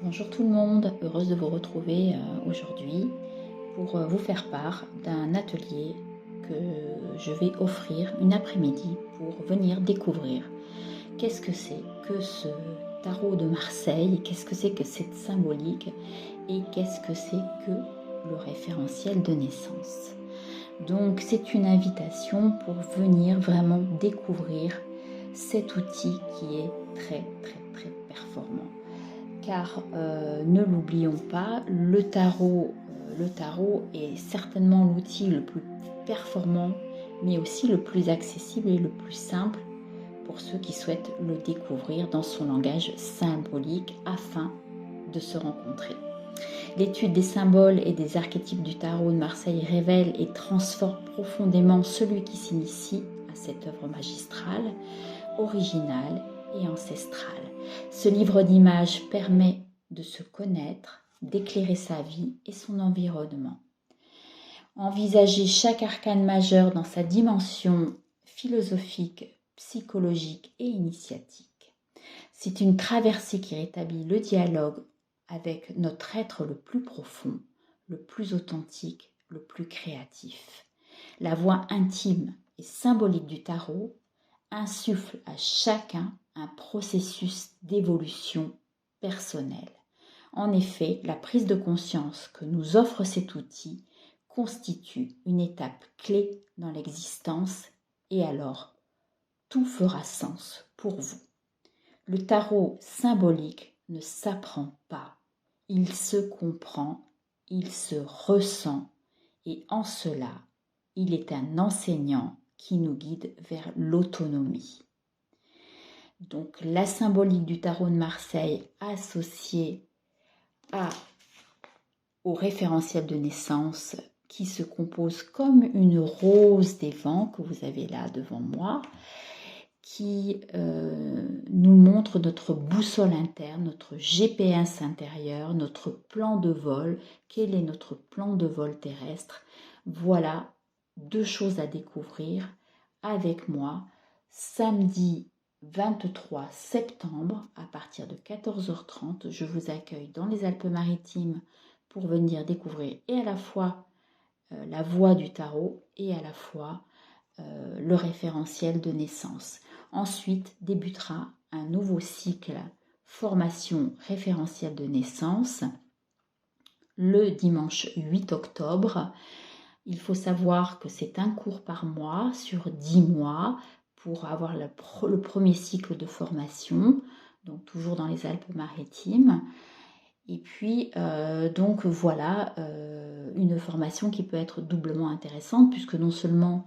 Bonjour tout le monde, heureuse de vous retrouver aujourd'hui pour vous faire part d'un atelier que je vais offrir une après-midi pour venir découvrir qu'est-ce que c'est que ce tarot de Marseille, qu'est-ce que c'est que cette symbolique et qu'est-ce que c'est que le référentiel de naissance. Donc c'est une invitation pour venir vraiment découvrir cet outil qui est très performant. Car ne l'oublions pas, le tarot est certainement l'outil le plus performant, mais aussi le plus accessible et le plus simple pour ceux qui souhaitent le découvrir dans son langage symbolique afin de se rencontrer. L'étude des symboles et des archétypes du tarot de Marseille révèle et transforme profondément celui qui s'initie à cette œuvre magistrale, originale et ancestrale. Ce livre d'images permet de se connaître, d'éclairer sa vie et son environnement. Envisager chaque arcane majeur dans sa dimension philosophique, psychologique et initiatique. C'est une traversée qui rétablit le dialogue avec notre être le plus profond, le plus authentique, le plus créatif. La voix intime et symbolique du tarot insuffle à chacun un processus d'évolution personnelle. En effet, la prise de conscience que nous offre cet outil constitue une étape clé dans l'existence et alors tout fera sens pour vous. Le tarot symbolique ne s'apprend pas, il se comprend, il se ressent et en cela, il est un enseignant qui nous guide vers l'autonomie. Donc la symbolique du tarot de Marseille associée au référentiel de naissance qui se compose comme une rose des vents que vous avez là devant moi, qui nous montre notre boussole interne, notre GPS intérieur, notre plan de vol. Quel est notre plan de vol terrestre? Voilà deux choses à découvrir avec moi samedi 23 septembre à partir de 14h30. Je vous accueille dans les Alpes-Maritimes pour venir découvrir et à la fois la voie du tarot et à la fois le référentiel de naissance. Ensuite débutera un nouveau cycle formation référentiel de naissance le dimanche 8 octobre. Il faut savoir que c'est un cours par mois sur 10 mois pour avoir le premier cycle de formation, donc toujours dans les Alpes-Maritimes. Et puis, donc voilà, une formation qui peut être doublement intéressante puisque non seulement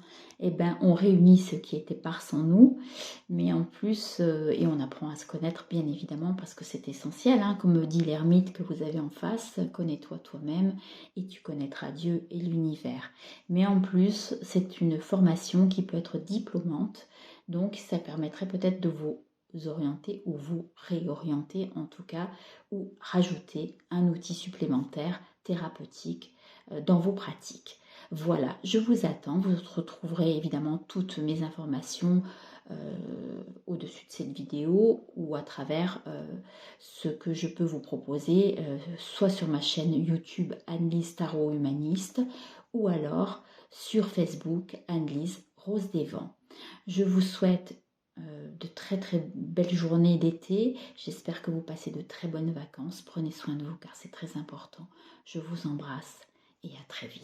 on réunit ce qui est éparse en nous, mais en plus, et on apprend à se connaître bien évidemment parce que c'est essentiel, hein, comme dit l'ermite que vous avez en face, connais-toi toi-même et tu connaîtras Dieu et l'univers. Mais en plus, c'est une formation qui peut être diplômante, donc ça permettrait peut-être de vous orienter ou vous réorienter en tout cas, ou rajouter un outil supplémentaire thérapeutique dans vos pratiques. Voilà, je vous attends. Vous retrouverez évidemment toutes mes informations au-dessus de cette vidéo ou à travers ce que je peux vous proposer, soit sur ma chaîne YouTube Anne-Lise Tarot Humaniste ou alors sur Facebook Anne-Lise Rose des Vents. Je vous souhaite de très belles journées d'été. J'espère que vous passez de très bonnes vacances. Prenez soin de vous car c'est très important. Je vous embrasse et à très vite.